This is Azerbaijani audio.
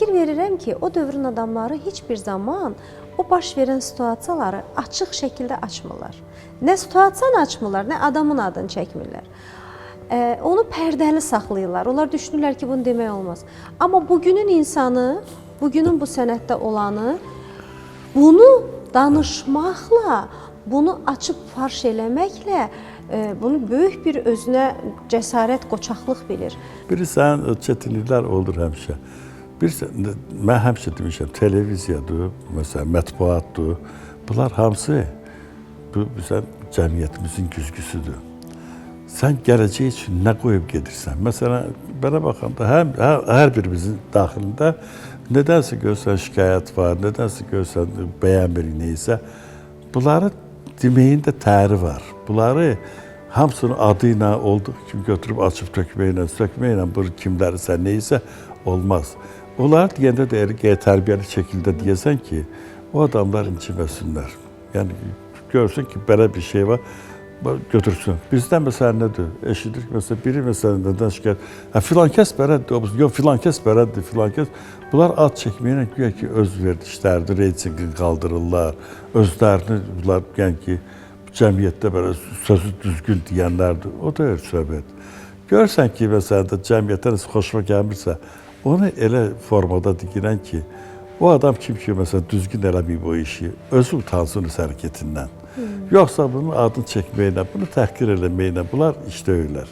Fikir verirəm ki, o dövrün adamları heç bir zaman o baş verən situasiyaları açıq şəkildə açmırlar. Nə situasiyanı açmırlar, nə adamın adını çəkmirlər. Onu pərdəli saxlayırlar. Onlar düşünürlər ki, bunu demək olmaz. Amma bugünün insanı, bugünün bu sənətdə olanı bunu danışmaqla, bunu açıb farş eləməklə bunu böyük bir özünə cəsarət, qoçaqlıq bilir. Bilirsən, çətinliklər olur həmişə. Mən həmişə demişəm, televiziyadır, məsələn, mətbuatdır. Bunlar hamısı cəmiyyətimizin güzgüsüdür. Sən gələcək üçün nə qoyub gedirsən? Məsələn, belə baxanda hər birimizin daxilində nədənsə görsən şikayət var, nədənsə görsən bəyənmirik neysə, bunları deməyin də təri var. Bunları hamısının adı ilə olduğu kimi götürüb açıb tökməklə, sökməklə bu kimlərisə neysə olmaz. Onlar deyəndə də tərbiyəli şəkildə deyəsən ki, o adamlar inciməsinlər. Yəni, görsün ki, belə bir şey var, götürsün. Bizdən məsələn nədir? Eşidir ki, məsələn, biri məsələn nədən şikayət, filan kəs belədir, yox, filan kəs belədir, filan kəs. Bunlar ad çəkməklə güya ki, öz verdiklərini, reytinqini qaldırırlar, özlərini, bunlar yəni ki, cəmiyyətdə belə sözü düzgün deyənlərdir. O da öyle söhbət. Görsən ki, məsələn, cəmiyyətdən xoşuma gəlmirsə, onu elə formada digilən ki, o adam kim ki, məsələn, düzgün eləməyib o işi, özü utansın öz hərəkətindən. Yoxsa bunun adını çəkməklə, bunu təhqir eləməklə, bunlar iş deyirlər.